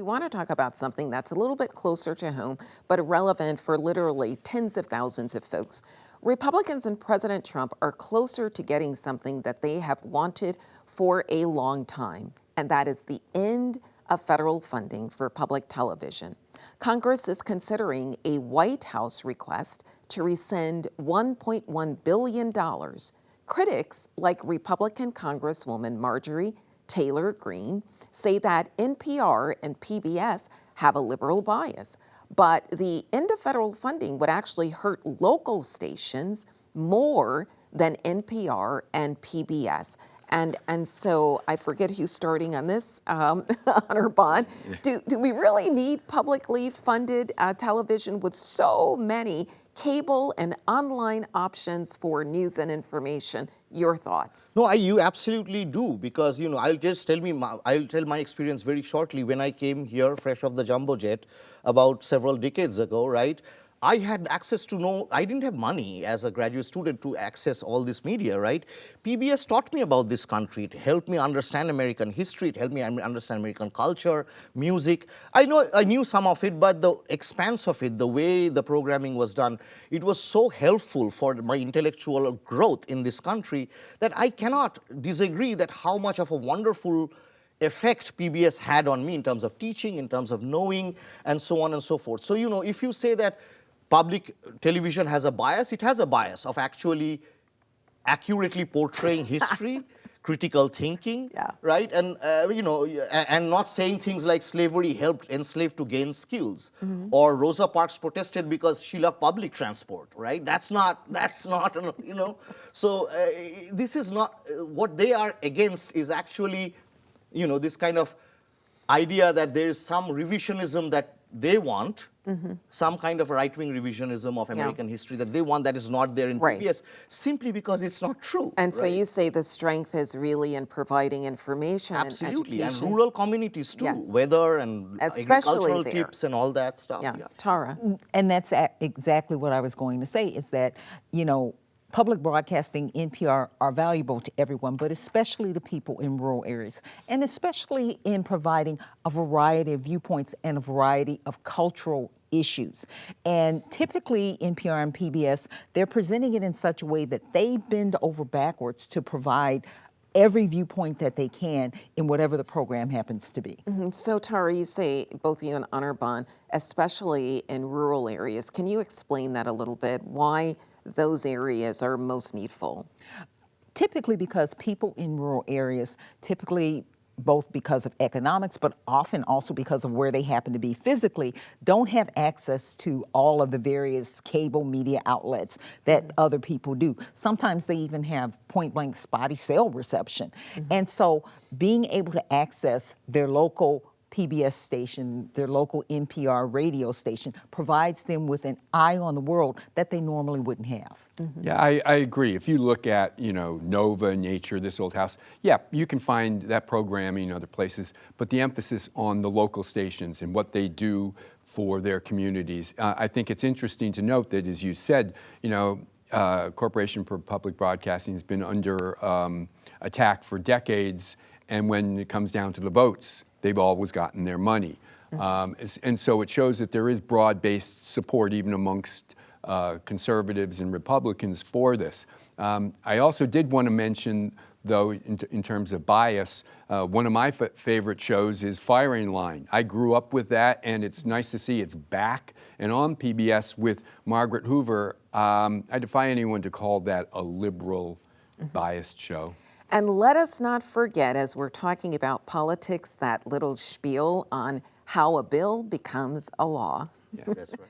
want to talk about something that's a little bit closer to home, but relevant for literally tens of thousands of folks. Republicans and President Trump are closer to getting something that they have wanted for a long time, and that is the end of federal funding for public television. Congress is considering a White House request to rescind $1.1 billion. Critics, like Republican Congresswoman Marjorie Taylor Greene, say that NPR and PBS have a liberal bias, but the end of federal funding would actually hurt local stations more than NPR and PBS. And so I forget who's starting on this, Anirban. Do we really need publicly funded television with so many cable and online options for news and information? Your thoughts? No, you absolutely do, because I'll tell my experience very shortly. When I came here fresh off the jumbo jet about several decades ago, right? I had access to I didn't have money as a graduate student to access all this media, right? PBS taught me about this country. It helped me understand American history. It helped me understand American culture, music. I knew some of it, but the expanse of it, the way the programming was done, it was so helpful for my intellectual growth in this country that I cannot disagree that how much of a wonderful effect PBS had on me in terms of teaching, in terms of knowing, and so on and so forth. So, if you say that public television has a bias, it has a bias of actually accurately portraying history, critical thinking, right? And, and not saying things like slavery helped enslaved to gain skills, or Rosa Parks protested because she loved public transport, right? That's not, So this is not, what they are against is actually, this kind of idea that there is some revisionism that they want, some kind of right-wing revisionism of American history that they want that is not there in PBS, simply because it's not true. And so you say the strength is really in providing information. Absolutely, and education. And rural communities too, weather and agricultural tips and all that stuff. Tara. And that's exactly what I was going to say, is that, public broadcasting, NPR, are valuable to everyone, but especially to people in rural areas, and especially in providing a variety of viewpoints and a variety of cultural issues. And typically, NPR and PBS, they're presenting it in such a way that they bend over backwards to provide every viewpoint that they can in whatever the program happens to be. So Tara, you say, both you and Anirban, especially in rural areas. Can you explain that a little bit? Why those areas are most needful? Typically because people in rural areas, both because of economics, but often also because of where they happen to be physically, don't have access to all of the various cable media outlets that other people do. Sometimes they even have point-blank spotty cell reception. And so being able to access their local PBS station, their local NPR radio station, provides them with an eye on the world that they normally wouldn't have. Yeah, I agree. If you look at, Nova, Nature, This Old House, you can find that programming in other places, but the emphasis on the local stations and what they do for their communities. I think it's interesting to note that, as you said, Corporation for Public Broadcasting has been under attack for decades, and when it comes down to the votes, they've always gotten their money. And so it shows that there is broad-based support even amongst conservatives and Republicans for this. I also did want to mention, though, in terms of bias, one of my favorite shows is Firing Line. I grew up with that, and it's nice to see it's back and on PBS with Margaret Hoover. I defy anyone to call that a liberal, biased show. And let us not forget, as we're talking about politics, that little spiel on how a bill becomes a law. Yeah, that's right.